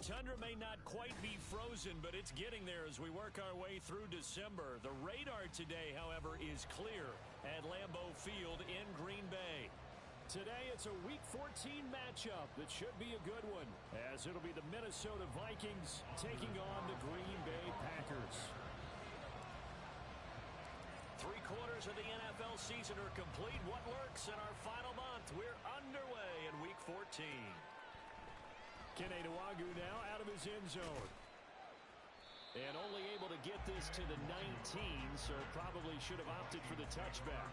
tundra may not quite be frozen, but it's getting there as we work our way through December. The radar today, however, is clear at Lambeau Field in Green Bay. Today, it's a Week 14 matchup that should be a good one, as it'll be the Minnesota Vikings taking on the Green Bay Packers. 3/4 of the NFL season are complete. What lurks in our final month? We're underway in Week 14. Kenny Nwagu now out of his end zone. And only able to get this to the 19, so probably should have opted for the touchback.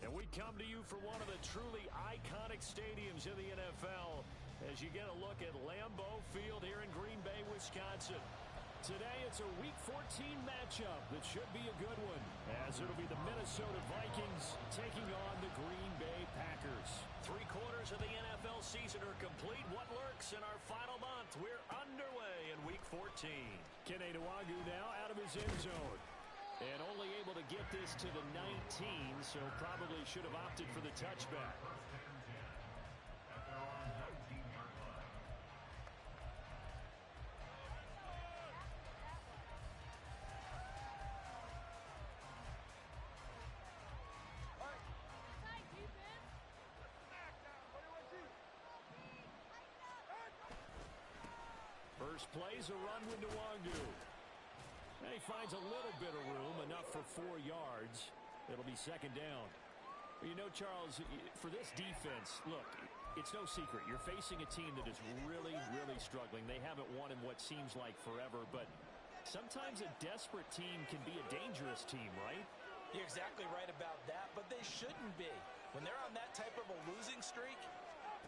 And we come to you from one of the truly iconic stadiums in the NFL as you get a look at Lambeau Field here in Green Bay, Wisconsin. Today, it's a Week 14 matchup that should be a good one, as it'll be the Minnesota Vikings taking on the Green Bay Packers. 3/4 of the NFL season are complete. What lurks in our final month? We're underway in Week 14. Kenny Nwagu now out of his end zone. And only able to get this to the 19, so probably should have opted for the touchback. First play's a run with Nwagu. He finds a little bit of room, enough for 4 yards. It'll be second down. You know, Charles, for this defense, look, it's no secret. You're facing a team that is really, really struggling. They haven't won in what seems like forever, but sometimes a desperate team can be a dangerous team, right? You're exactly right about that, but they shouldn't be. When they're on that type of a losing streak,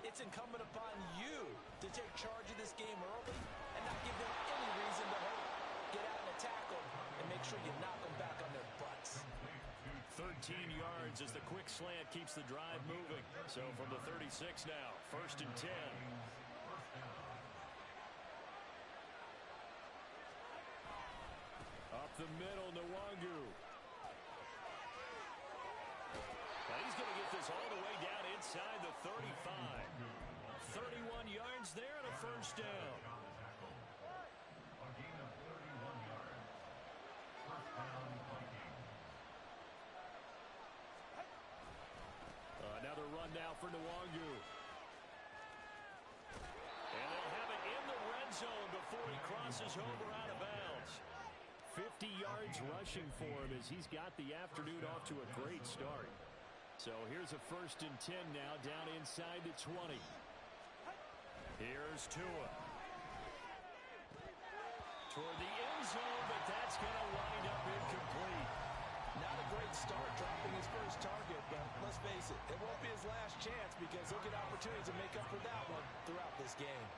it's incumbent upon you to take charge of this game early and not give them any reason to hurt. Get out and attack them and make sure you knock them back on their butts. 13 yards as the quick slant keeps the drive moving. So from the 36 now, 1st and 10. Up the middle, Nwagu. Now he's going to get this all the way down inside the 35. 31 yards there and a first down. for Nwangu. And they'll have it in the red zone before he crosses over out of bounds. 50 yards rushing for him as he's got the afternoon off to a great start. So here's a 1st and 10 now, down inside the 20. Here's Tua. Toward the end zone, but that's going to wind up incomplete. Not a great start dropping his first target, but let's face it, it won't be his last chance because he'll get opportunities to make up for that one throughout this game.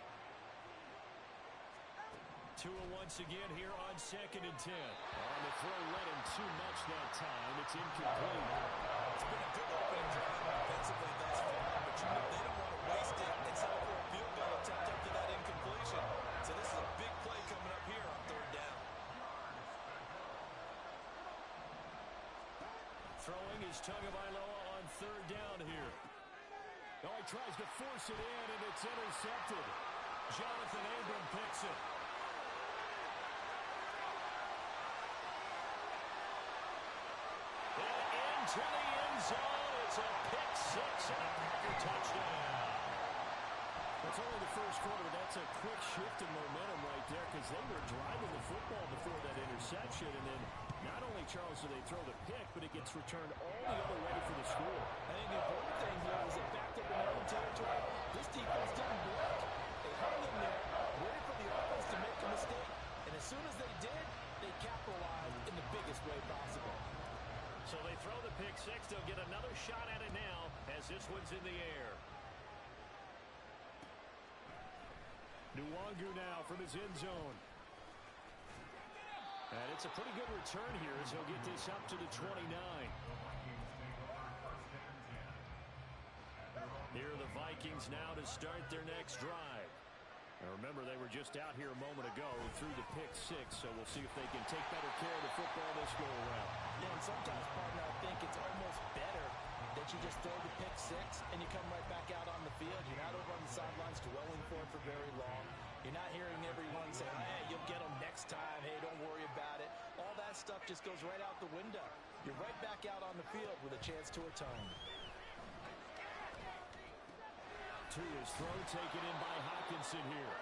Tua once again here on 2nd and 10. On the throw, led him too much that time. It's incomplete. It's been a good opening drive offensively thus far, but you know they don't want to waste it and settle for a field goal attempt after that incompletion. So this is a big play coming up here on 3rd down. Throwing is Tagovailoa on 3rd down here. Oh, he tries to force it in, and it's intercepted. Jonathan Abram picks it. To the end zone. It's a pick 6 and a Packer touchdown. That's only the first quarter. That's a quick shift in momentum right there because they were driving the football before that interception. And then not only, Charles, do they throw the pick, but it gets returned all the other way for the score. I think the important thing here is it backed up in their own territory. This defense didn't blink. They hung in there, waited for the offense to make a mistake. And as soon as they did, they capitalized in the biggest way possible. So they throw the pick 6. They'll get another shot at it now as this one's in the air. Nwangu now from his end zone. And it's a pretty good return here as he'll get this up to the 29. Here are the Vikings now to start their next drive. Now remember, they were just out here a moment ago through the pick 6, so we'll see if they can take better care of the football this go around. Yeah, and sometimes, partner, I think it's almost better that you just throw the pick 6 and you come right back out on the field. You're not over on the sidelines dwelling for it for very long. You're not hearing everyone say, hey, you'll get them next time. Hey, don't worry about it. All that stuff just goes right out the window. You're right back out on the field with a chance to atone. Tua's throw taken in by Hawkinson here.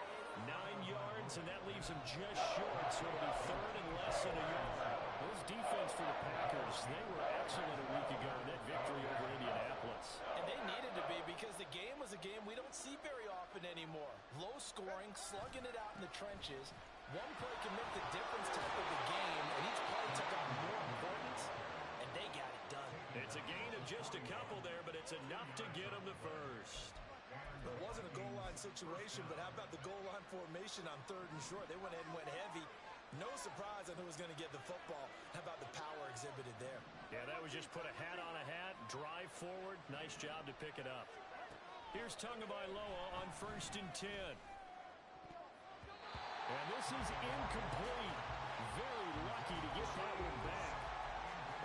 9 yards, and that leaves him just short, so it'll be 3rd and less than a yard. Those defense for the Packers, they were excellent a week ago in that victory over Indianapolis. And they needed to be because the game was a game we don't see very often anymore. Low scoring, slugging it out in the trenches. One play can make the difference type of the game, and each play took on more importance, and they got it done. It's a gain of just a couple there, but it's enough to get them the first. It wasn't a goal line situation, but how about the goal line formation on 3rd and short? They went ahead and went heavy. No surprise on who was going to get the football. How about the power exhibited there? Yeah, that was just put a hat on a hat, drive forward. Nice job to pick it up. Here's Tagovailoa on 1st and 10. And this is incomplete. Very lucky to get that one back.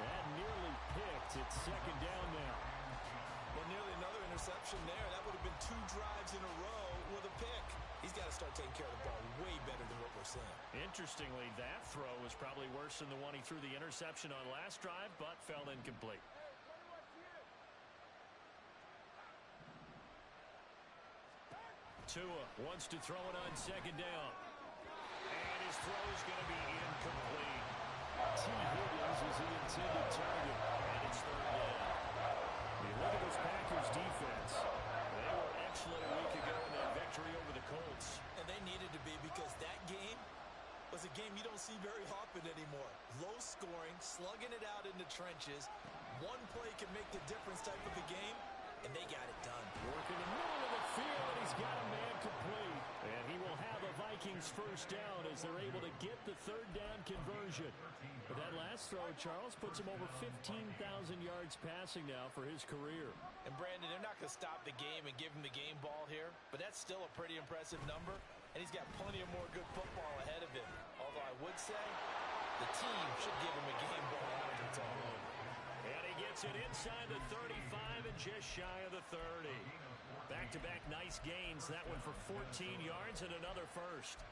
That nearly picked. It's 2nd down now. Well, nearly another interception there. That would have been 2 drives in a row with a pick. He's got to start taking care of the ball way better than what we're seeing. Interestingly, that throw was probably worse than the one he threw the interception on last drive, but fell incomplete. Tua wants to throw it on 2nd down. And his throw is going to be incomplete. T. Higgins is the intended target, and it's 3rd down. You look at this Packers defense. They were excellent a week ago in that victory over the Colts. And they needed to be because that game was a game you don't see very often anymore. Low scoring, slugging it out in the trenches. One play can make the difference type of a game, and they got it done. Working the middle of the field, and he's got a man complete. And he will have a Vikings 1st down as they're able to get the 3rd down conversion. But that last throw, Charles, puts him over 15,000 yards passing now for his career. And Brandon, they're not going to stop the game and give him the game ball here, but that's still a pretty impressive number, and he's got plenty of more good football ahead of him. Although I would say the team should give him a game ball after it's all over. And he gets it inside the 35 and just shy of the 30. Back-to-back nice gains. That one for 14 yards and another first.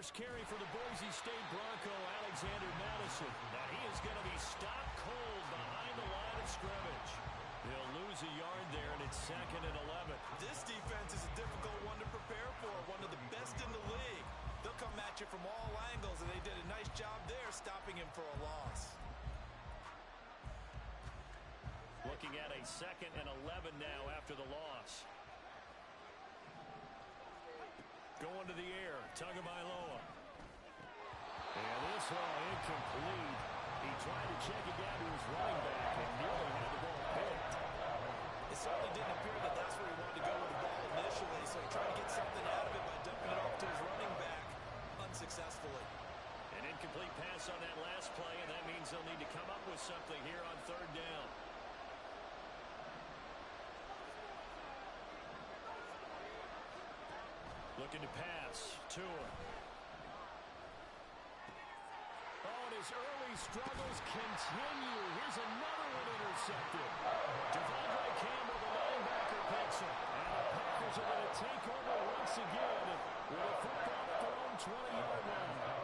first carry for the Boise State Bronco, Alexander Madison. Now he is going to be stopped cold behind the line of scrimmage. He'll lose a yard there, and it's 2nd and 11. This defense is a difficult one to prepare for, one of the best in the league. They'll come at you from all angles, and they did a nice job there stopping him for a loss. Looking at a 2nd and 11 now after the loss. Going to the air, Tagovailoa. And this one incomplete. He tried to check it down to his running back and nearly had the ball picked. It certainly didn't appear that that's where he wanted to go with the ball initially, so he tried to get something out of it by dumping it off to his running back unsuccessfully. An incomplete pass on that last play, and that means they'll need to come up with something here on 3rd down. Looking to pass. Tua. Oh, and his early struggles continue. Here's another one intercepted. Devondre Campbell, the linebacker, picks it. And the Packers are going to take over once again with a football at their own 20-yard line.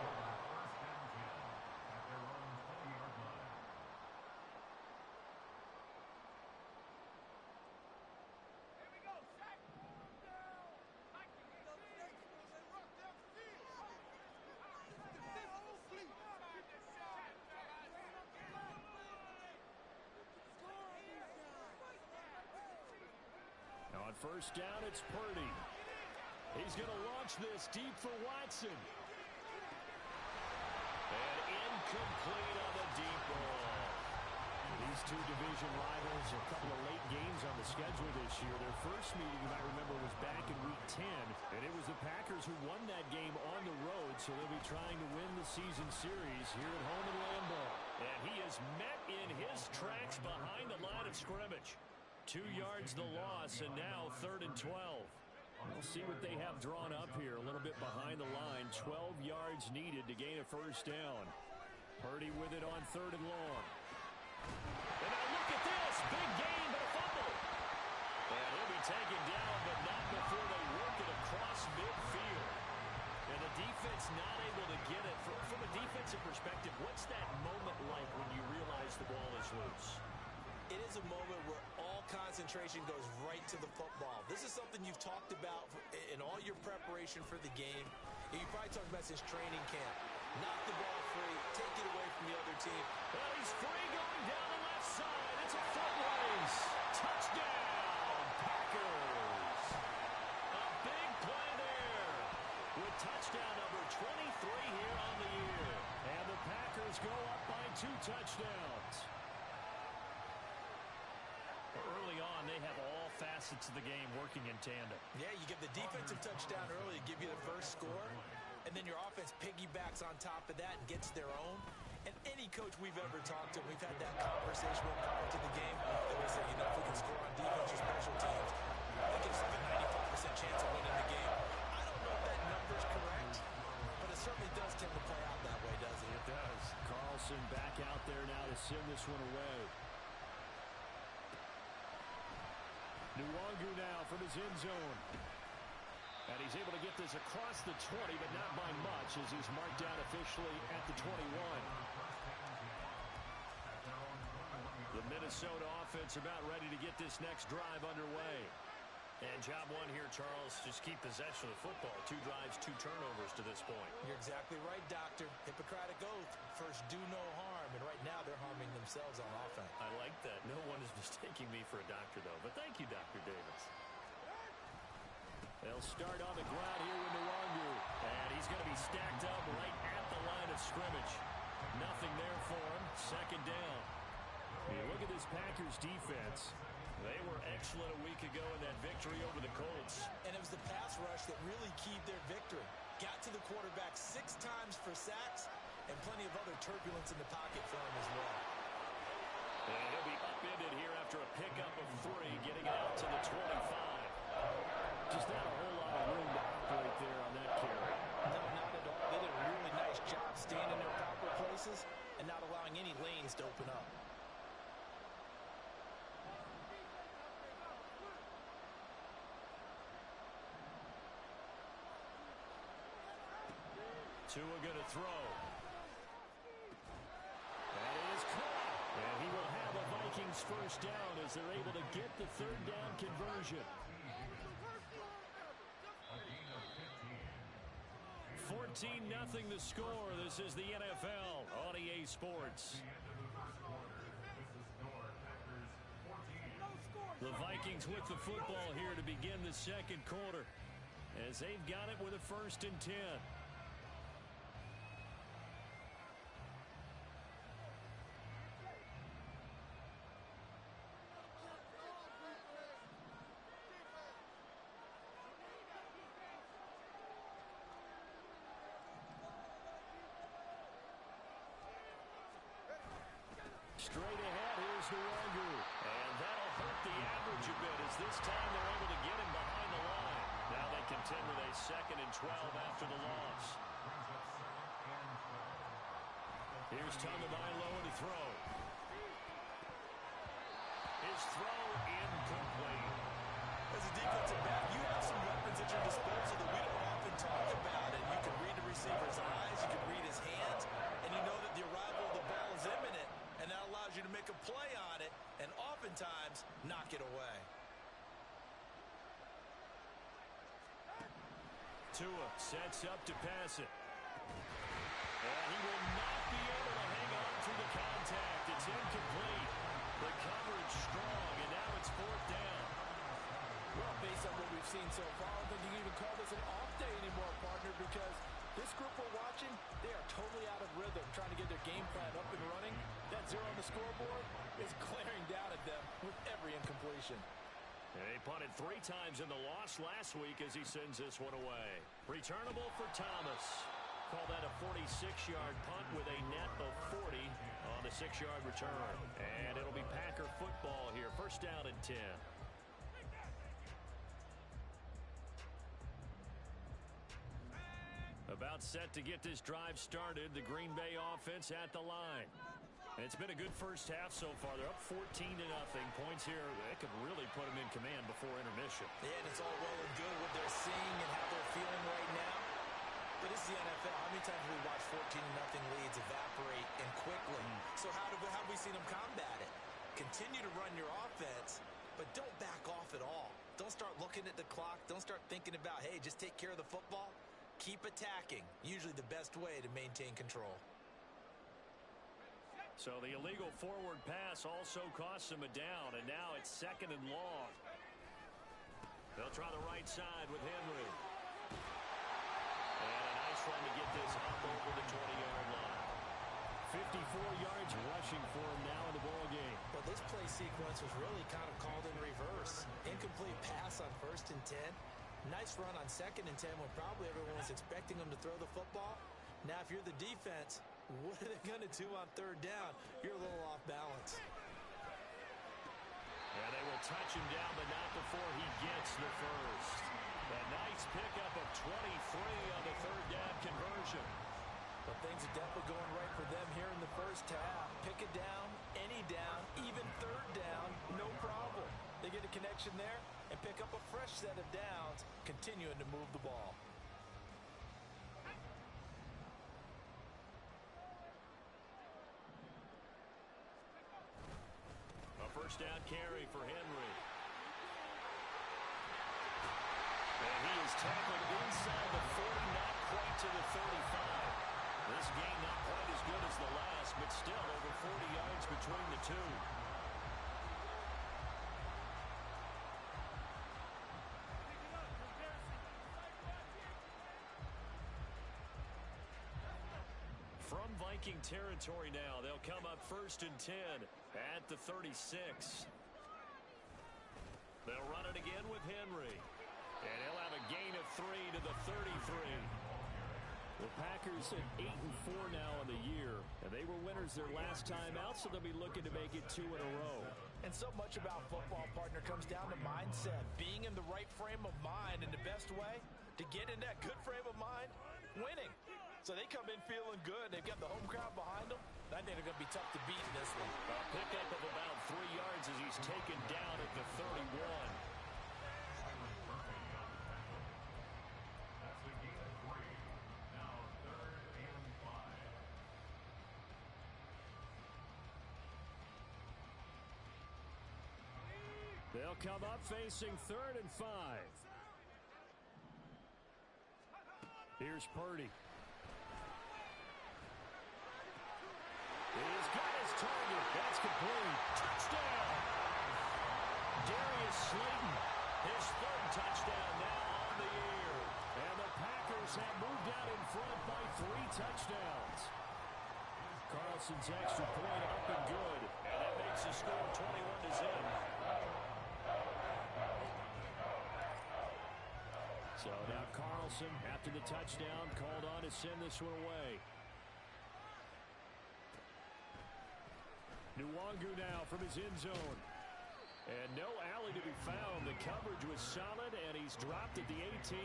On 1st down, it's Purdy. He's going to launch this deep for Watson. And incomplete on the deep ball. These two division rivals, a couple of late games on the schedule this year. Their first meeting, you might remember, was back in Week 10. And it was the Packers who won that game on the road, so they'll be trying to win the season series here at home in Lambeau. And he is met in his tracks behind the line of scrimmage. 2 yards the loss, and now 3rd and 12. We'll see what they have drawn up here. A little bit behind the line. 12 yards needed to gain a 1st down. Purdy with it on 3rd and long. And now look at this. Big gain, but a fumble. And he'll be taken down, but not before they work it across midfield. And the defense not able to get it. From a defensive perspective, what's that moment like when you realize the ball is loose? It is a moment where all concentration goes right to the football. This is something you've talked about in all your preparation for the game. You probably talked about since training camp. Knock the ball free, take it away from the other team. Well, he's free going down the left side. It's a foot race. Touchdown, Packers. A big play there with touchdown number 23 here on the year. And the Packers go up by 2 touchdowns. Early on, they have all facets of the game working in tandem. Yeah, you get the defensive touchdown early to give you the first score, and then your offense piggybacks on top of that and gets their own. And any coach we've ever talked to, we've had that conversation with prior to the game. They would say, if we can score on defense or special teams, that gives us a 95% chance of winning the game. I don't know if that number's correct, but it certainly does tend to play out that way, doesn't it? It does. Carlson back out there now to send this one away. Nwangu now from his end zone. And he's able to get this across the 20, but not by much, as he's marked down officially at the 21. The Minnesota offense about ready to get this next drive underway. And job one here, Charles, just keep possession of the football. 2 drives, 2 turnovers to this point. You're exactly right, Doctor. Hippocratic oath. First, do no harm. And right now, they're harming themselves on offense. I like that. No one is mistaking me for a doctor, though. But thank you, Dr. Davis. They'll start on the ground here with Nwangu. And he's going to be stacked up right at the line of scrimmage. Nothing there for him. 2nd down. You look at this Packers defense. They were excellent a week ago in that victory over the Colts. And it was the pass rush that really keyed their victory. Got to the quarterback 6 times for sacks and plenty of other turbulence in the pocket for him as well. And he'll be upended here after a pickup of 3, getting it out to the 25. Just not a whole lot of room to operate there on that carry. No, not at all. They did a really nice job staying in their proper places and not allowing any lanes to open up. Tua going to throw. That is caught. And he will have a Vikings first down as they're able to get the third down conversion. 14-0 the score. This is the NFL on EA Sports. The Vikings with the football here to begin the second quarter as they've got it with a 1st and 10. Straight ahead, here's Nwangu. And that'll hurt the average a bit as this time they're able to get him behind the line. Now they contend with a 2nd and 12 after the loss. Here's Tagovailoa to throw. His throw incomplete. As a defensive back, you have some weapons at your disposal that we don't often talk about. And you can read the receiver's eyes, you can read his hands, and you know that the arrival of the ball is imminent. And that allows you to make a play on it and oftentimes knock it away. Tua sets up to pass it. And he will not be able to hang on through the contact. It's incomplete. The coverage strong, and now it's 4th down. Well, based on what we've seen so far, I don't think you can even call this an off day anymore, partner, because this group we're watching, they are totally out of rhythm, trying to get their game plan up and running. That 0 on the scoreboard is glaring down at them with every incompletion. And they punted 3 times in the loss last week as he sends this one away. Returnable for Thomas. Call that a 46-yard punt with a net of 40 on the 6-yard return. And it'll be Packer football here. 1st down and 10. About set to get this drive started. The Green Bay offense at the line. And it's been a good first half so far. They're up 14-0. Points here that could really put them in command before intermission. Yeah, and it's all well and good what they're seeing and how they're feeling right now. But it's the NFL. How many times have we watched 14-0 leads evaporate and quickly? So how have we seen them combat it? Continue to run your offense, but don't back off at all. Don't start looking at the clock. Don't start thinking about, hey, just take care of the football. Keep attacking. Usually the best way to maintain control. So the illegal forward pass also costs him a down, and now it's 2nd and long. They'll try the right side with Henry. And a nice run to get this up over the 20-yard line. 54 yards rushing for him now in the ball game. But this play sequence was really kind of called in reverse. Incomplete pass on 1st and 10. Nice run on 2nd and 10 when probably everyone was expecting him to throw the football. Now, if you're the defense, what are they going to do on 3rd down? You're a little off balance. And they will touch him down, but not before he gets the first. A nice pickup of 23 on the 3rd down conversion. But things are definitely going right for them here in the first half. Pick it down, any down, even 3rd down, no problem. They get a connection there and pick up a fresh set of downs, continuing to move the ball. A 1st down carry for Henry. And he is tackled inside the 40, not quite to the 35. This game not quite as good as the last, but still over 40 yards between the two. From Viking territory now, they'll come up 1st and 10 at the 36. They'll run it again with Henry. And he'll have a gain of 3 to the 33. The Packers at 8-4 now in the year, and they were winners their last time out, so they'll be looking to make it 2 in a row. And so much about football, partner, comes down to mindset, being in the right frame of mind, and the best way to get in that good frame of mind, winning. So they come in feeling good. They've got the home crowd behind them. I think they're going to be tough to beat in this one. A pickup of about 3 yards as he's taken down at the 31. They'll come up facing 3rd and 5. Here's Purdy. He's got his target. That's complete. Touchdown. Darius Slayton, his 3rd touchdown now on the year. And the Packers have moved out in front by 3 touchdowns. Carlson's extra point up and good. And that makes the score 21-0. So now Carlson, after the touchdown, called on to send this one away. Nwangu now from his end zone. And no alley to be found. The coverage was solid, and he's dropped at the 18.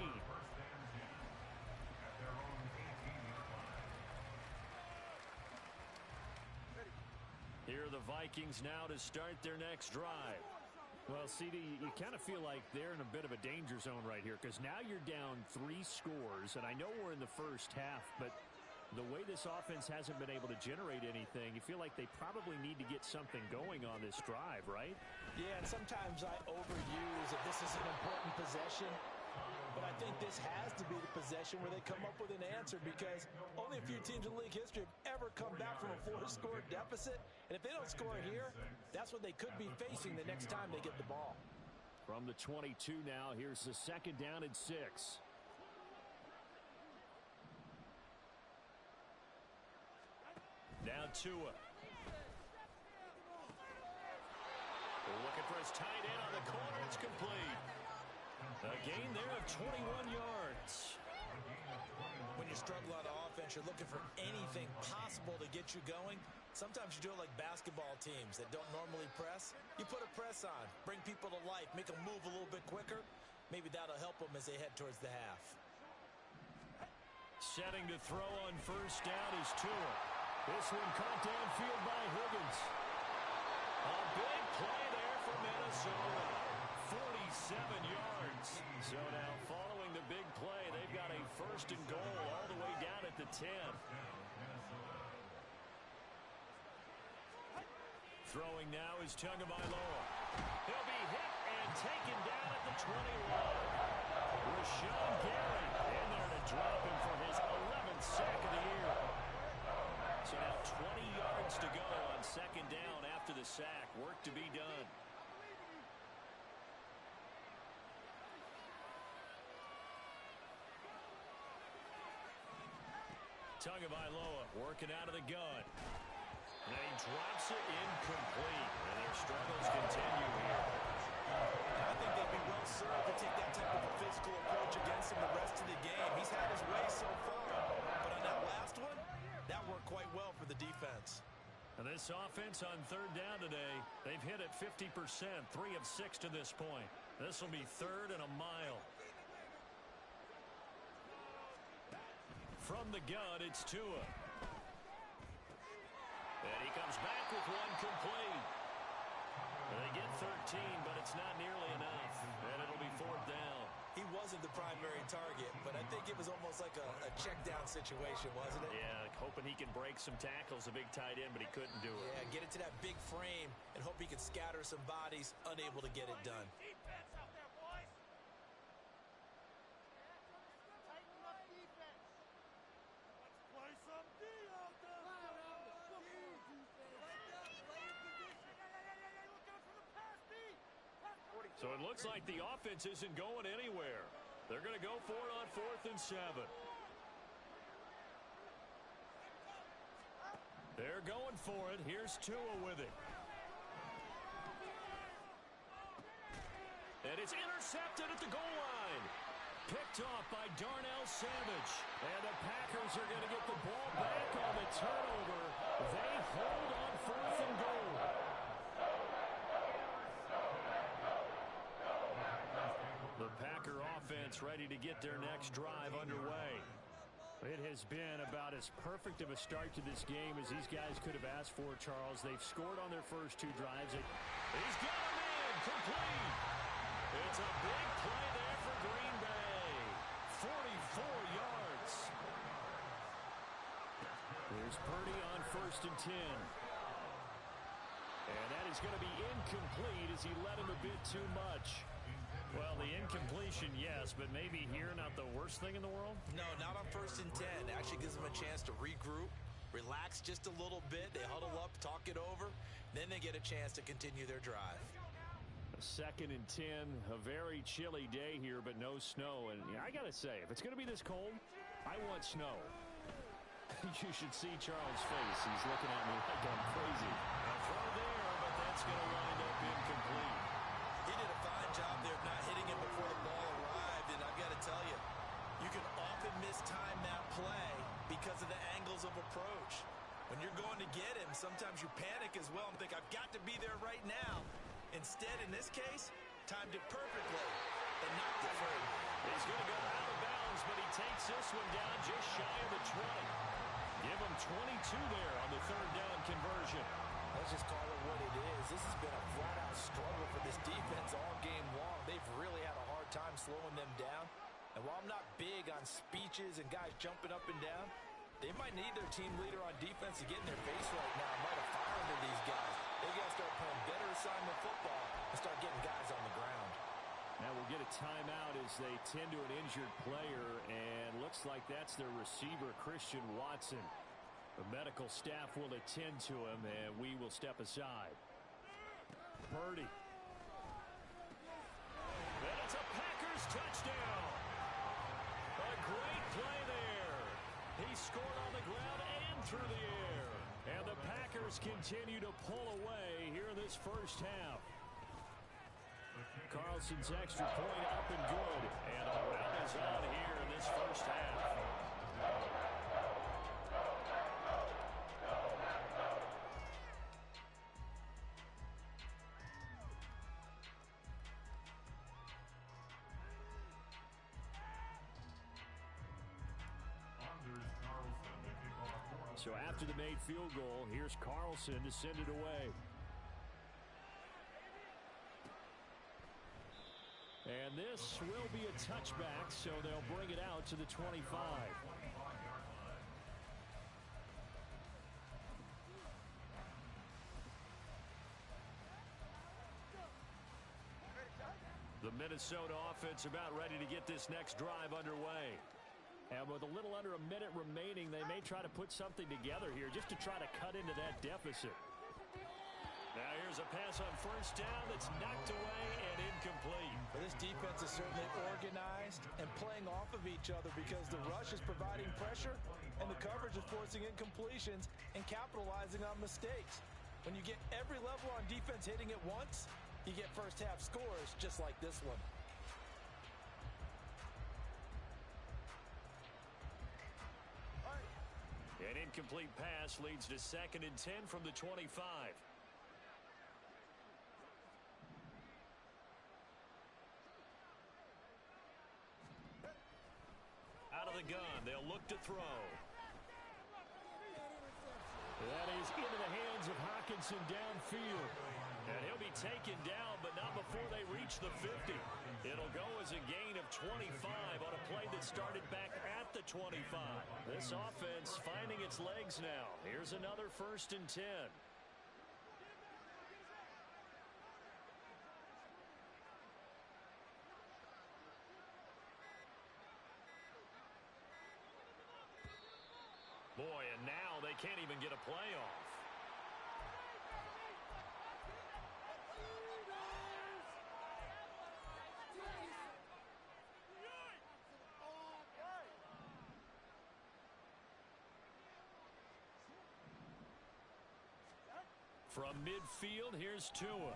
Here are the Vikings now to start their next drive. Well, CD, you kind of feel like they're in a bit of a danger zone right here because now you're down 3 scores, and I know we're in the first half, but the way this offense hasn't been able to generate anything, you feel like they probably need to get something going on this drive, right? Yeah, and sometimes I overuse that this is an important possession, but I think this has to be the possession where they come up with an answer because only a few teams in league history have ever come back from a 4-score deficit, and if they don't score here, that's what they could be facing the next time they get the ball. From the 22 now, here's the 2nd down and 6. Now Tua. They're looking for his tight end on the corner. It's complete. A gain there of 21 yards. When you struggle on offense, you're looking for anything possible to get you going. Sometimes you do it like basketball teams that don't normally press. You put a press on, bring people to life, make them move a little bit quicker. Maybe that'll help them as they head towards the half. Setting to throw on 1st down is Tua. This one caught downfield by Higgins. A big play there for Minnesota. 47 yards. So now following the big play, they've got a 1st and goal all the way down at the 10. Throwing now is Tagovailoa. He'll be hit and taken down at the 21. Rashawn Gary in there to drop him for his 11th sack of the year. So now 20 yards to go on 2nd down after the sack. Work to be done. Tagovailoa working out of the gun. And he drops it incomplete. And their struggles continue here. I think they'd be well served to take that type of a physical approach against him the rest of the game. He's had his way so far. But on that last one, that worked quite well for the defense. And this offense on 3rd down today, they've hit it 50%, 3 of 6 to this point. This will be 3rd and a mile. From the gun, it's Tua. And he comes back with one complete. And they get 13, but it's not nearly enough. And it'll be 4th down. He wasn't the primary target, but I think it was almost like a check down situation, wasn't it? Yeah, hoping he can break some tackles, a big tight end, but he couldn't do it. Yeah, get into that big frame and hope he can scatter some bodies, unable to get it done. So it looks like the offense isn't going anywhere. They're going to go for it on 4th and 7. They're going for it. Here's Tua with it. And it's intercepted at the goal line. Picked off by Darnell Savage. And the Packers are going to get the ball back on the turnover. They hold on 4th and goal. The Packer offense ready to get their next drive underway. It has been about as perfect of a start to this game as these guys could have asked for, Charles. They've scored on their first 2 drives. He's got him in, complete. It's a big play there for Green Bay. 44 yards. Here's Purdy on 1st and 10. And that is going to be incomplete as he led him a bit too much. Well, the incompletion, yes, but maybe here not the worst thing in the world? No, not on 1st and 10. Actually gives them a chance to regroup, relax just a little bit. They huddle up, talk it over. Then they get a chance to continue their drive. 2nd and 10, a very chilly day here, but no snow. And I got to say, if it's going to be this cold, I want snow. You should see Charles' face. He's looking at me like I'm crazy. A throw there, but that's going to wind up incomplete. He did a fine job there of not hitting him before the ball arrived. And I've got to tell you, you can often mistime that play because of the angles of approach. When you're going to get him, sometimes you panic as well and think, I've got to be there right now. Instead, in this case, timed it perfectly and knocked it free. He's going to go out of bounds, but he takes this one down just shy of the 20. Give him 22 there on the 3rd down conversion. Let's just call it what it is. This has been a flat-out struggle for this defense all game long. They've really had a hard time slowing them down. And while I'm not big on speeches and guys jumping up and down, they might need their team leader on defense to get in their face right now and light a fire under these guys. They got to start playing better assignment football and start getting guys on the ground. Now we'll get a timeout as they tend to an injured player, and looks like that's their receiver, Christian Watson. The medical staff will attend to him, and we will step aside. Purdy. And it's a Packers touchdown. A great play there. He scored on the ground and through the air. And the Packers continue to pull away here in this first half. Carlson's extra point up and good. And a run is on here in this first half. So after the made field goal, here's Carlson to send it away. And this will be a touchback, so they'll bring it out to the 25. The Minnesota offense about ready to get this next drive underway. And with a little under a minute remaining, they may try to put something together here just to try to cut into that deficit. Now here's a pass on 1st down that's knocked away and incomplete. Well, this defense is certainly organized and playing off of each other because the rush is providing pressure and the coverage is forcing incompletions and capitalizing on mistakes. When you get every level on defense hitting at once, you get first half scores just like this one. An incomplete pass leads to 2nd and 10 from the 25. Out of the gun, they'll look to throw. That is into the hands of Hockenson downfield. And he'll be taken down, but not before they reach the 50. It'll go as a gain of 25 on a play that started back at the 25. This offense finding its legs now. Here's another 1st and 10. Boy, and now they can't even get a play off. From midfield, here's Tua.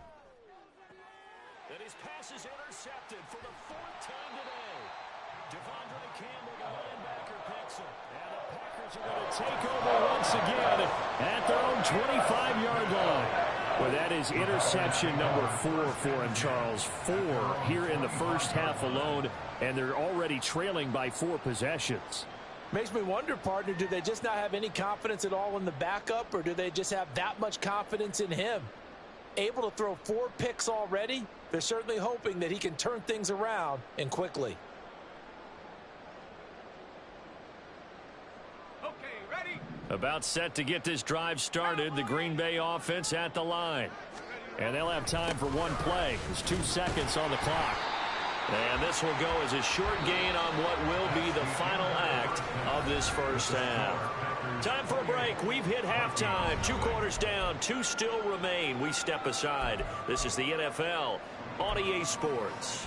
And his pass is intercepted for the 4th time today. Devondre Campbell, the linebacker, picks him. And the Packers are going to take over once again at their own 25-yard line. Well, that is interception number 4 for him, Charles. 4 here in the first half alone, and they're already trailing by 4 possessions. Makes me wonder, partner, do they just not have any confidence at all in the backup, or do they just have that much confidence in him? Able to throw 4 picks already, they're certainly hoping that he can turn things around and quickly. Okay, ready? About set to get this drive started, the Green Bay offense at the line. Ready to And they'll have time for one play. There's 2 seconds on the clock. And this will go as a short gain on what will be the final act of this first half. Time for a break. We've hit halftime. 2 quarters down. 2 still remain. We step aside. This is the NFL on EA Sports.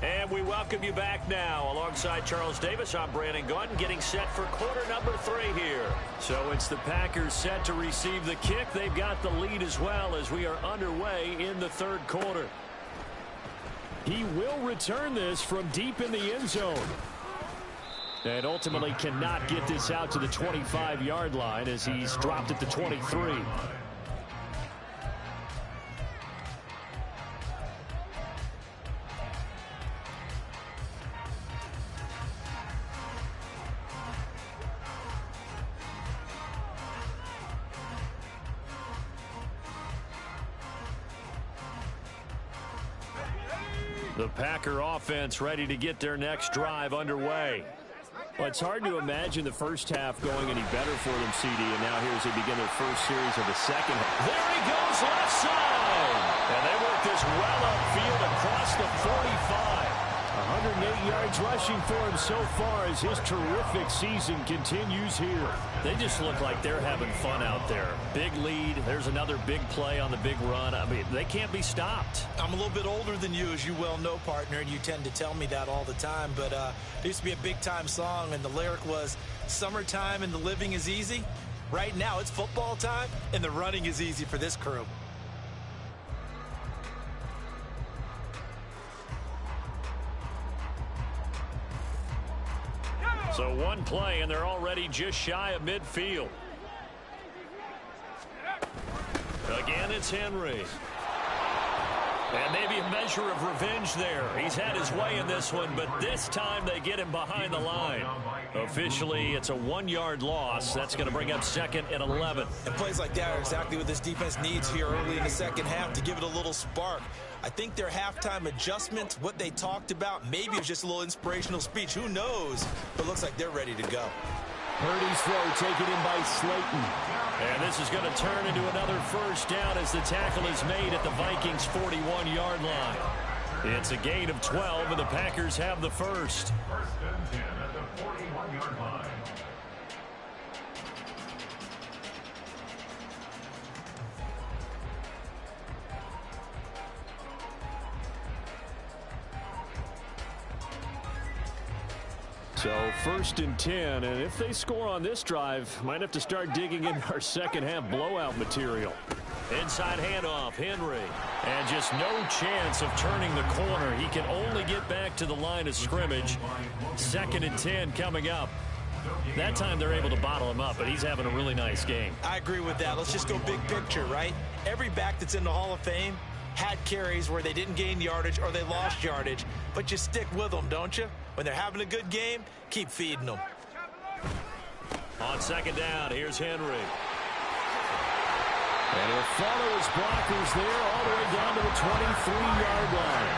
And we welcome you back now. Alongside Charles Davis, I'm Brandon Gaudin, getting set for quarter number 3 here. So it's the Packers set to receive the kick. They've got the lead as well as we are underway in the 3rd quarter. He will return this from deep in the end zone. And ultimately cannot get this out to the 25-yard line as he's dropped at the 23. The Packer offense ready to get their next drive underway. Well, it's hard to imagine the first half going any better for them, CD, and now here as they begin their first series of the second half. There he goes, left side! And they work this well upfield across the 45. 108 yards rushing for him so far as his terrific season continues here. They just look like they're having fun out there. Big lead. There's another big play on the big run. I mean, they can't be stopped. I'm a little bit older than you, as you well know, partner, and you tend to tell me that all the time. But there used to be a big-time song, and the lyric was, "Summertime and the living is easy." Right now, it's football time, and the running is easy for this crew. So one play, and they're already just shy of midfield. Again, it's Henry. And maybe a measure of revenge there. He's had his way in this one, but this time they get him behind the line. Officially, it's a 1-yard loss. That's going to bring up 2nd and 11. And plays like that are exactly what this defense needs here early in the second half to give it a little spark. I think their halftime adjustments, what they talked about, maybe it was just a little inspirational speech. Who knows? But it looks like they're ready to go. Purdy's throw taken in by Slayton. And this is going to turn into another first down as the tackle is made at the Vikings' 41-yard line. It's a gain of 12, and the Packers have the first. 1st and 10 at the 41-yard line. So 1st and 10, and if they score on this drive, might have to start digging in our second half blowout material. Inside handoff, Henry. And just no chance of turning the corner. He can only get back to the line of scrimmage. 2nd and 10 coming up. That time they're able to bottle him up, but he's having a really nice game. I agree with that. Let's just go big picture, right? Every back that's in the Hall of Fame had carries where they didn't gain yardage or they lost yardage, but you stick with them, don't you? When they're having a good game, keep feeding them. On 2nd down, here's Henry. And he'll follow his blockers there all the way down to the 23-yard line.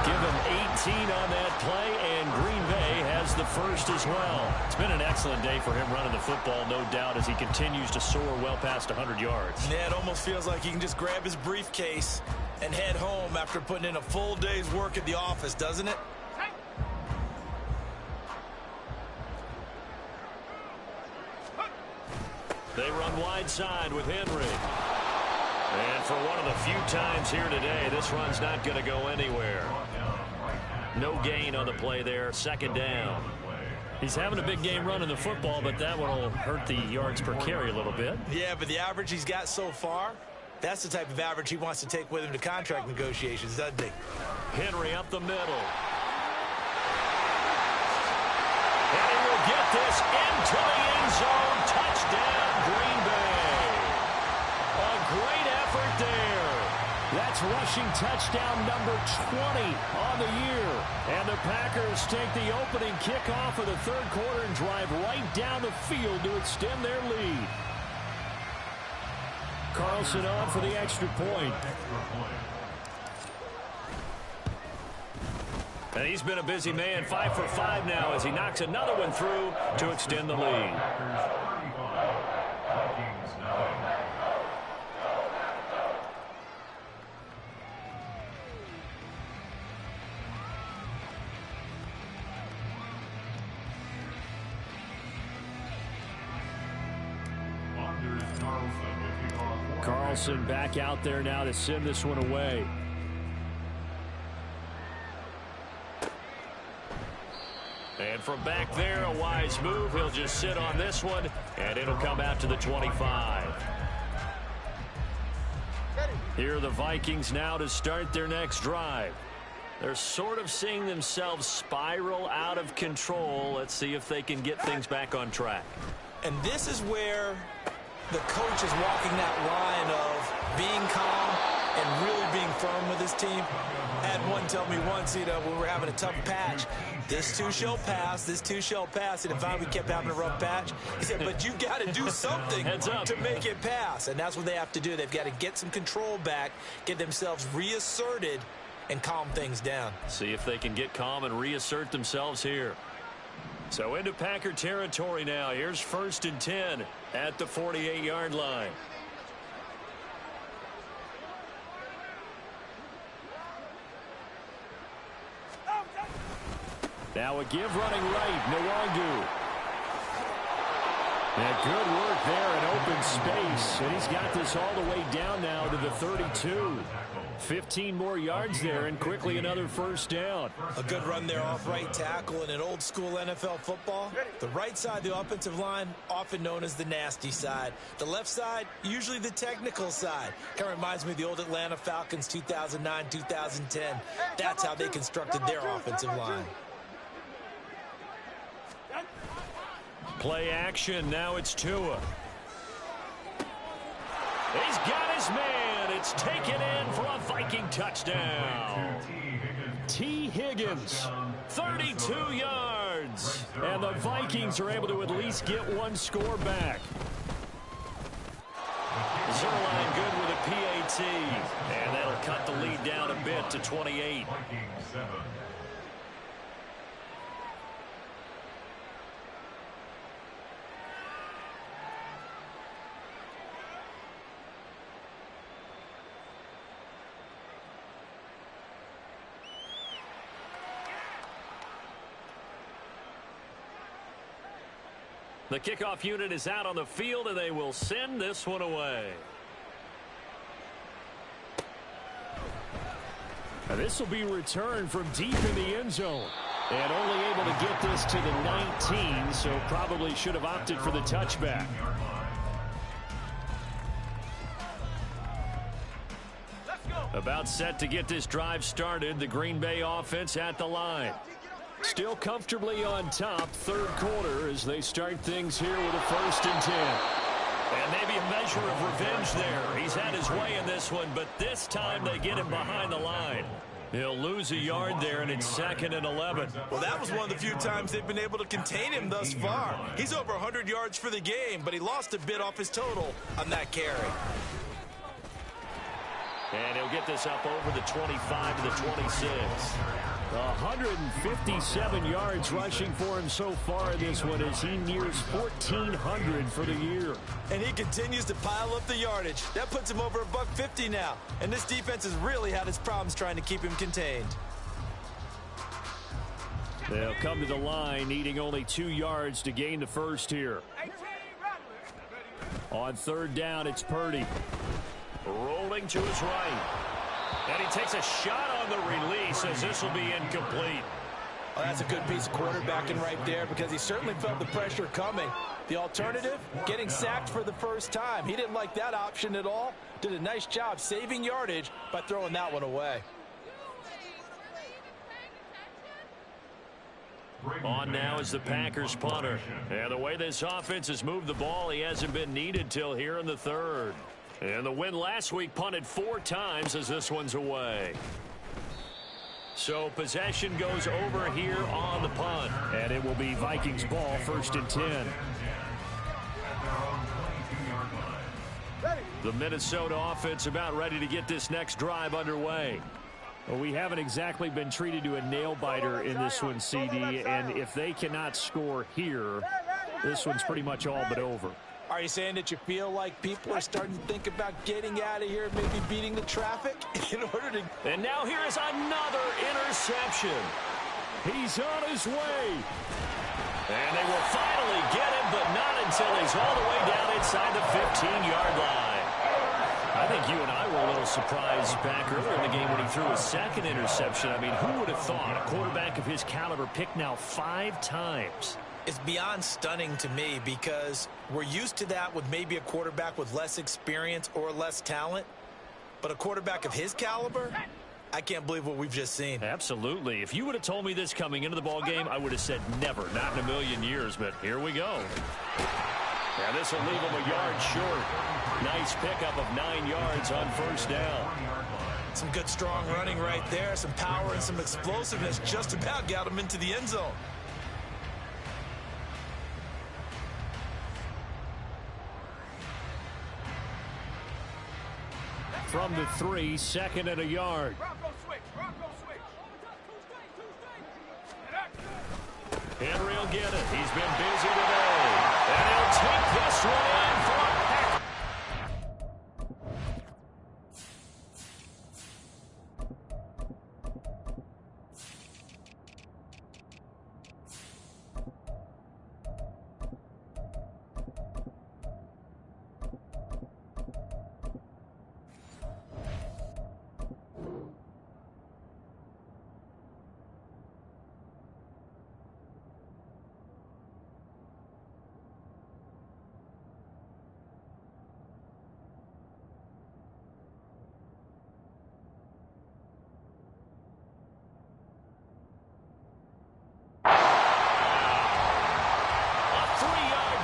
Give him 18 on that play, and Green Bay has the first as well. It's been an excellent day for him running the football, no doubt, as he continues to soar well past 100 yards. Yeah, it almost feels like he can just grab his briefcase and head home after putting in a full day's work at the office, doesn't it? They run wide side with Henry. And for one of the few times here today, this run's not going to go anywhere. No gain on the play there, 2nd down. He's having a big game running the football, but that one will hurt the yards per carry a little bit. Yeah, but the average he's got so far, that's the type of average he wants to take with him to contract negotiations, doesn't he? Henry up the middle. And he will get this into the end zone. Touchdown, Green Bay. A great effort there. That's rushing touchdown number 20 on the year. And the Packers take the opening kickoff of the 3rd quarter and drive right down the field to extend their lead. Carlson on for the extra point. And he's been a busy man, 5 for 5 now as he knocks another one through to extend the lead. Carlson back out there now to send this one away. And from back there, a wise move. He'll just sit on this one, and it'll come out to the 25. Here are the Vikings now to start their next drive. They're sort of seeing themselves spiral out of control. Let's see if they can get things back on track. And this is where the coach is walking that line of being calm and really being firm with his team. I had one tell me once, when we were having a tough patch, this too shall pass, this too shall pass. And if we kept having a rough patch, he said, but you got to do something to make it pass. And that's what they have to do. They've got to get some control back, get themselves reasserted, and calm things down. See if they can get calm and reassert themselves here. So into Packer territory now. Here's 1st and 10 at the 48-yard line. Now a give running right, Nwangu. And good work there in open space. And he's got this all the way down now to the 32. 15 more yards there, and quickly another 1st down. A good run there off right tackle in an old school NFL football. The right side of the offensive line, often known as the nasty side. The left side, usually the technical side. Kind of reminds me of the old Atlanta Falcons 2009, 2010. That's how they constructed their offensive line. Play action. Now it's Tua. He's got his man. It's taken in for a Viking touchdown. T. Higgins, 32 yards. And the Vikings are able to at least get one score back. Zerline good with a PAT. And that'll cut the lead down a bit to 28. The kickoff unit is out on the field, and they will send this one away. Now this will be returned from deep in the end zone. And only able to get this to the 19, so probably should have opted for the touchback. About set to get this drive started. The Green Bay offense at the line. Still comfortably on top, 3rd quarter, as they start things here with a 1st and 10. And maybe a measure of revenge there. He's had his way in this one, but this time they get him behind the line. He'll lose a yard there, and it's 2nd and 11. Well, that was one of the few times they've been able to contain him thus far. He's over 100 yards for the game, but he lost a bit off his total on that carry. And he'll get this up over the 25 to the 26. 157 yards rushing for him so far in this one as he nears 1,400 for the year. And he continues to pile up the yardage. That puts him over $150 now. And this defense has really had its problems trying to keep him contained. They'll come to the line, needing only 2 yards to gain the 1st here. On 3rd down, it's Purdy. Rolling to his right. And he takes a shot on the release as this will be incomplete. Oh, that's a good piece of quarterbacking right there because he certainly felt the pressure coming. The alternative, getting sacked for the 1st time. He didn't like that option at all. Did a nice job saving yardage by throwing that one away. On now is the Packers punter. And the way this offense has moved the ball, he hasn't been needed till here in the 3rd. And the win last week punted 4 times as this one's away. So possession goes over here on the punt. And it will be Vikings ball, 1st and 10. The Minnesota offense about ready to get this next drive underway. Well, we haven't exactly been treated to a nail-biter in this one, CD, and if they cannot score here, this one's pretty much all but over. Are you saying that you feel like people are starting to think about getting out of here, maybe beating the traffic in order to... And now here is another interception. He's on his way. And they will finally get him, but not until he's all the way down inside the 15-yard line. I think you and I were a little surprised back earlier in the game when he threw his second interception. I mean, who would have thought a quarterback of his caliber picked now 5 times? It's beyond stunning to me because we're used to that with maybe a quarterback with less experience or less talent. But a quarterback of his caliber, I can't believe what we've just seen. Absolutely. If you would have told me this coming into the ball game, I would have said never, not in a million years. But here we go. Yeah, this will leave him a yard short. Nice pickup of 9 yards on first down. Some good strong running right there. Some power and some explosiveness just about got him into the end zone. From the 3, 2nd and a yard. Henry will get it. He's been busy today. And he'll take this one in for a pack.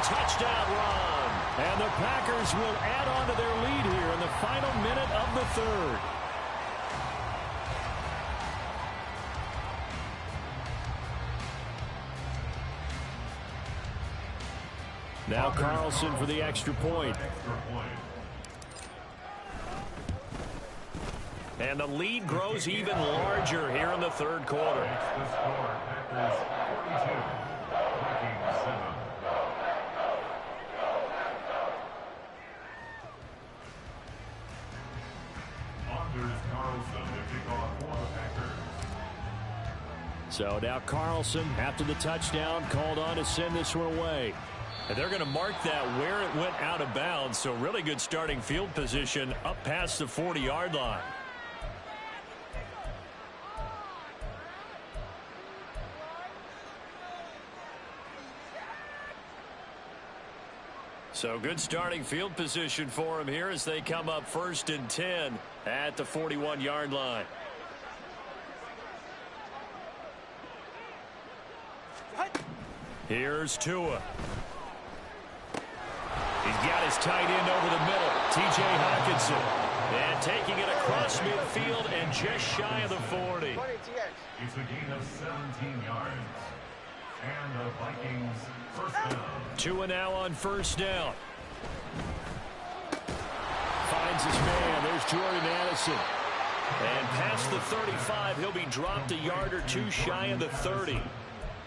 Touchdown run. And the Packers will add on to their lead here in the final minute of the 3rd. Now Carlson for the extra point. And the lead grows even larger here in the 3rd quarter. The score, Packers 42, Vikings 7. So now Carlson, after the touchdown, called on to send this one away. And they're going to mark that where it went out of bounds. So really good starting field position up past the 40-yard line. So good starting field position for him here as they come up 1st and 10 at the 41-yard line. Here's Tua. He's got his tight end over the middle, T.J. Hawkinson. And taking it across midfield and just shy of the 40. It's a gain of 17 yards. And the Vikings first down. Tua now on first down. Finds his man. There's Jordan Addison. And past the 35, he'll be dropped a yard or two shy of the 30.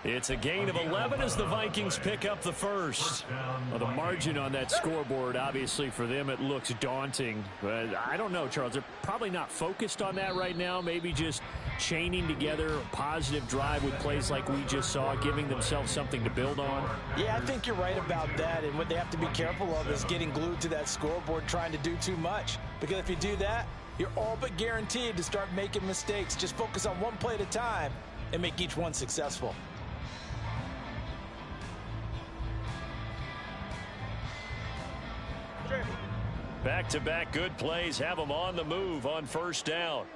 It's a gain of 11 as the Vikings pick up the first. Well, the margin on that scoreboard, obviously, for them, it looks daunting. But I don't know, Charles. They're probably not focused on that right now. Maybe just chaining together a positive drive with plays like we just saw, giving themselves something to build on. Yeah, I think you're right about that. And what they have to be careful of is getting glued to that scoreboard trying to do too much. Because if you do that, you're all but guaranteed to start making mistakes. Just focus on one play at a time and make each one successful. Back-to-back good plays have them on the move on first down.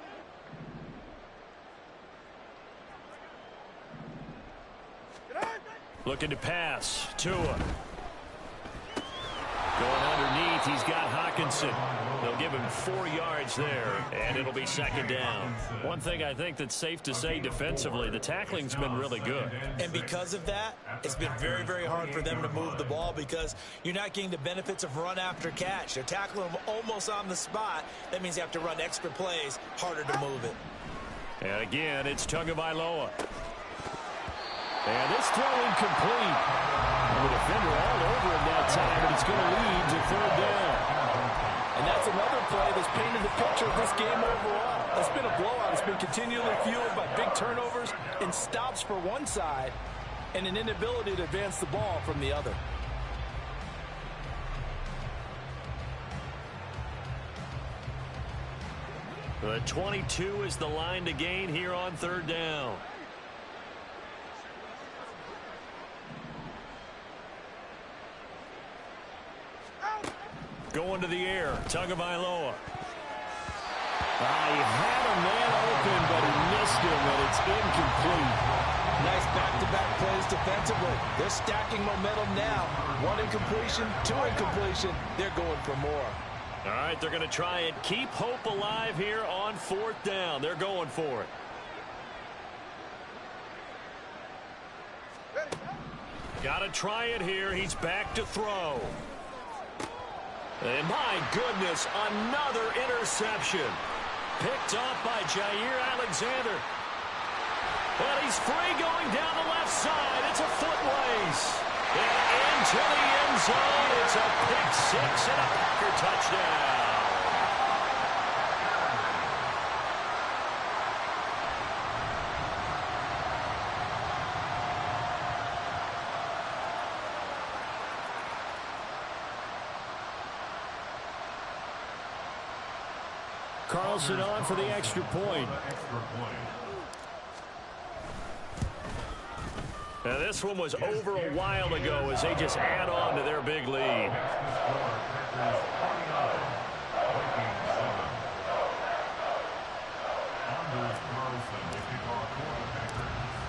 Looking to pass. Tua. Going underneath, he's got Hawkinson. They'll give him 4 yards there, and it'll be 2nd down. One thing I think that's safe to say defensively, the tackling's been really good. And because of that, it's been very, very hard for them to move the ball because you're not getting the benefits of run after catch. They're tackling them almost on the spot. That means you have to run extra plays, harder to move it. And again, it's Tagovailoa. And this throw incomplete. The defender all over him that time, and it's going to lead to third down. And that's another play that's painted the picture of this game overall. It's been a blowout. It's been continually fueled by big turnovers and stops for one side and an inability to advance the ball from the other. The 22 is the line to gain here on third down. Going to the air, Tagovailoa. He had a man open, but he missed him, and it's incomplete. Nice back-to-back plays defensively. They're stacking momentum now. One incompletion, two incompletion. They're going for more. All right, they're going to try and keep hope alive here on fourth down. They're going for it. Got to try it here. He's back to throw. And my goodness, another interception. Picked off by Jair Alexander. Well, he's free going down the left side. It's a foot race. And into the end zone. It's a pick six and a Packer touchdown. Carlson on for the extra point. Now this one was over a while ago as they just add on to their big lead.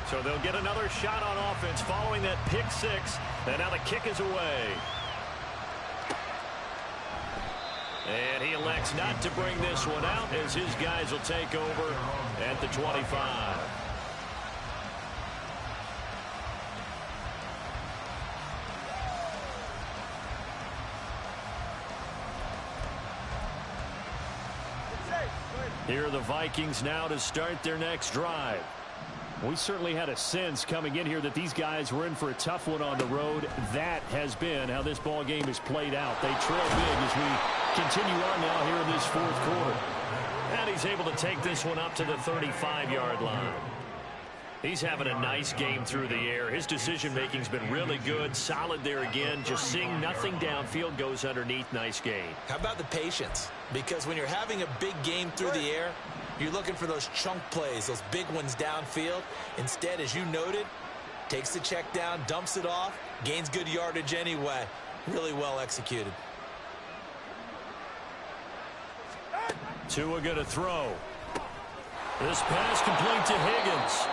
So they'll get another shot on offense following that pick six. And now the kick is away. And he elects not to bring this one out as his guys will take over at the 25. Here are the Vikings now to start their next drive. We certainly had a sense coming in here that these guys were in for a tough one on the road. That has been how this ball game is played out. They trail big as we continue on now here in this fourth quarter. And he's able to take this one up to the 35-yard line. He's having a nice game through the air. His decision-making's been really good. Solid there again. Just seeing nothing downfield, goes underneath. Nice gain. How about the patience? Because when you're having a big game through the air, you're looking for those chunk plays, those big ones downfield. Instead, as you noted, takes the check down, dumps it off, gains good yardage anyway. Really well executed. Tua going to throw. This pass complete to Higgins.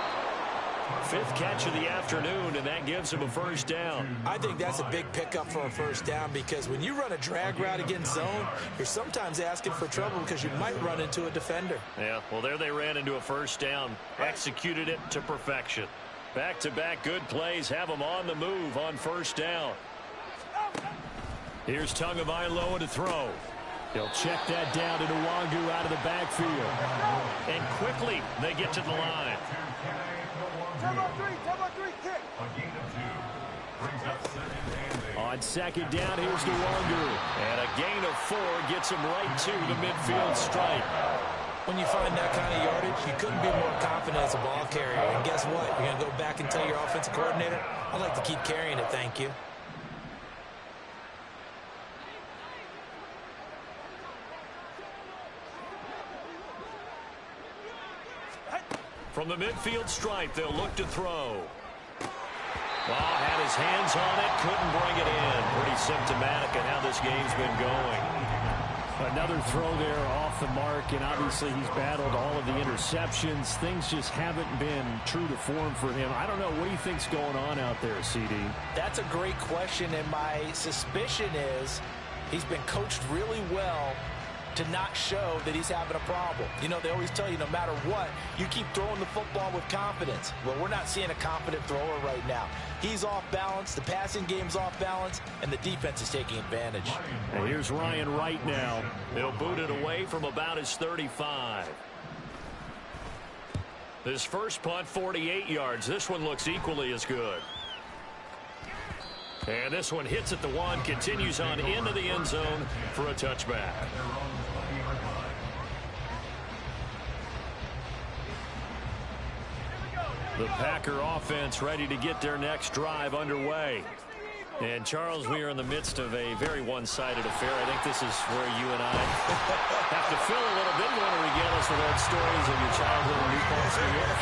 Fifth catch of the afternoon, and that gives him a first down. I think that's a big pickup for a first down because when you run a drag route against zone, you're sometimes asking for trouble because you might run into a defender. Yeah, well, there they ran into a first down. Executed it to perfection. Back-to-back good plays have them on the move on first down. Here's Tagovailoa to throw. He'll check that down to Nwangu out of the backfield. And quickly they get to the line. On second down, here's Nwangu. And a gain of 4 gets him right to the midfield stripe. When you find that kind of yardage, you couldn't be more confident as a ball carrier. And guess what? You're going to go back and tell your offensive coordinator, I'd like to keep carrying it, thank you. From the midfield stripe, they'll look to throw. Well, had his hands on it, couldn't bring it in. Pretty symptomatic of how this game's been going. Another throw there off the mark, and obviously he's battled all of the interceptions. Things just haven't been true to form for him. I don't know. What do you think's going on out there, CD? That's a great question, and my suspicion is he's been coached really well to not show that he's having a problem. You know, they always tell you no matter what, you keep throwing the football with confidence. Well, we're not seeing a confident thrower right now. He's off balance, the passing game's off balance, and the defense is taking advantage. And here's Ryan Wright now. He'll boot it away from about his 35. This first punt, 48 yards. This one looks equally as good. And this one hits at the 1, continues on into the end zone for a touchback. The Packer offense ready to get their next drive underway. And, Charles, we are in the midst of a very one-sided affair. I think this is where you and I have to fill a little bit. You want to regale us with old stories of your childhood in New Paltz, New York?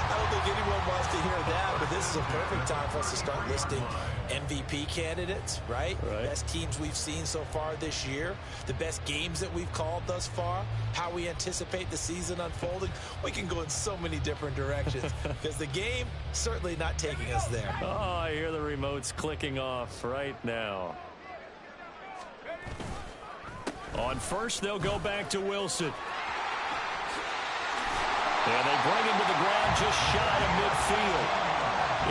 I don't think anyone wants to hear that, but this is a perfect time for us to start listing MVP candidates, right? Best teams we've seen so far this year, the best games that we've called thus far, how we anticipate the season unfolding. We can go in so many different directions because the game certainly not taking us there. Oh, I hear the remotes clicking off right now. On first, they'll go back to Wilson. And they bring him to the ground just shy of midfield.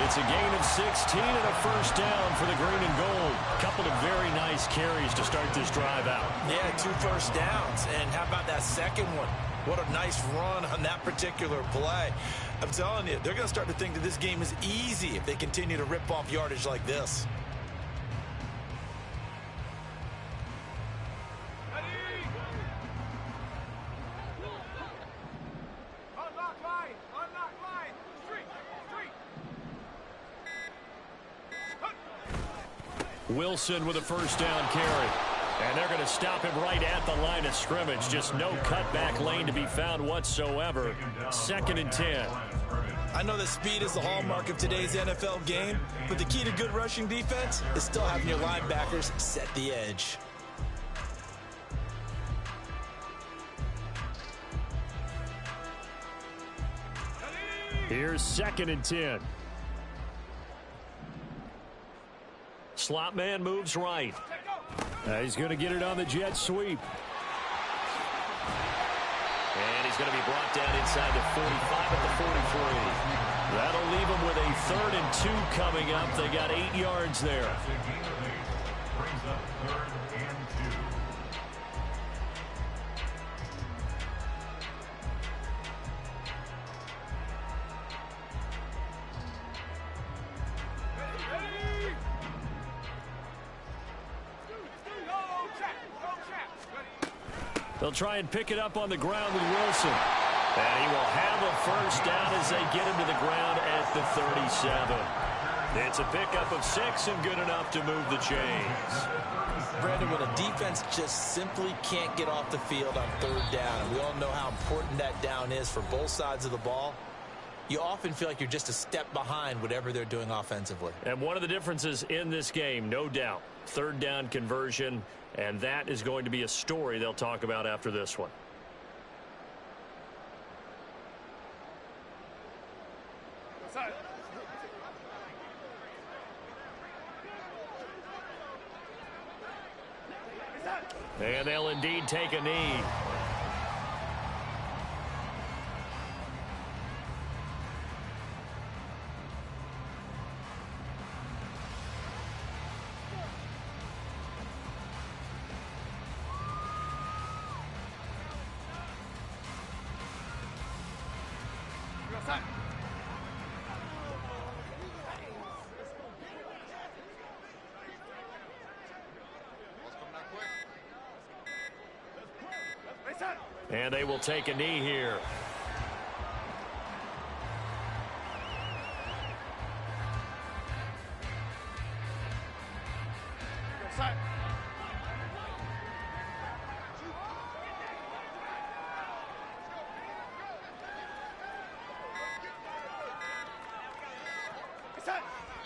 It's a gain of 16 and a first down for the green and gold. A couple of very nice carries to start this drive out. Yeah, 2 first downs. And how about that second one? What a nice run on that particular play. I'm telling you, they're going to start to think that this game is easy if they continue to rip off yardage like this. Wilson with a first down carry. And they're going to stop him right at the line of scrimmage. Just no cutback lane to be found whatsoever. 2nd and 10. I know that speed is the hallmark of today's NFL game, but the key to good rushing defense is still having your linebackers set the edge. Here's 2nd and 10. Slot man moves right. He's going to get it on the jet sweep. And he's going to be brought down inside the 45 at the 43. That'll leave him with a 3rd and 2 coming up. They got 8 yards there. Brings up 3rd and 2. They'll try and pick it up on the ground with Wilson. And he will have a first down as they get him to the ground at the 37. It's a pickup of 6 and good enough to move the chains. Brandon, when a defense just simply can't get off the field on 3rd down, and we all know how important that down is for both sides of the ball, you often feel like you're just a step behind whatever they're doing offensively. And one of the differences in this game, no doubt, 3rd down conversion, and that is going to be a story they'll talk about after this one. And they'll indeed take a knee. And they will take a knee here.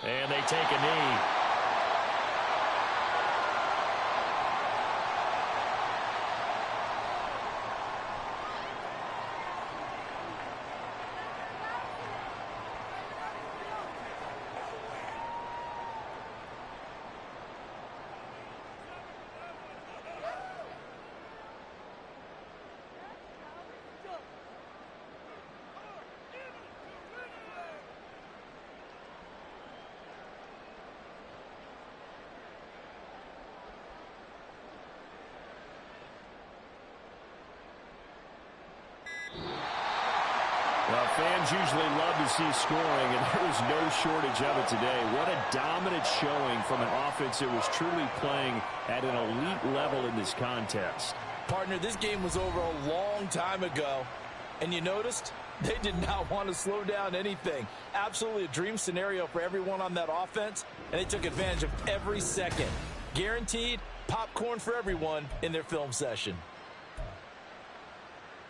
And they take a knee. Fans usually love to see scoring, and there was no shortage of it today. What a dominant showing from an offense that was truly playing at an elite level in this contest. Partner, this game was over a long time ago, and you noticed they did not want to slow down anything. Absolutely a dream scenario for everyone on that offense, and they took advantage of every second. Guaranteed popcorn for everyone in their film session.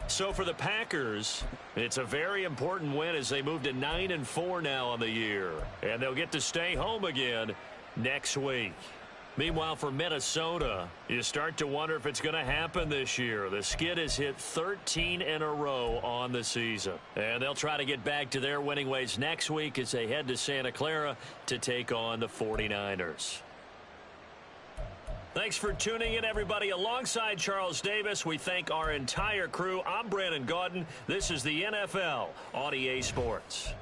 So for the Packers, it's a very important win as they move to 9-4 now on the year. And they'll get to stay home again next week. Meanwhile, for Minnesota, you start to wonder if it's going to happen this year. The Skid has hit 13 in a row on the season. And they'll try to get back to their winning ways next week as they head to Santa Clara to take on the 49ers. Thanks for tuning in, everybody. Alongside Charles Davis, we thank our entire crew. I'm Brandon Gaudin. This is the NFL on EA Sports.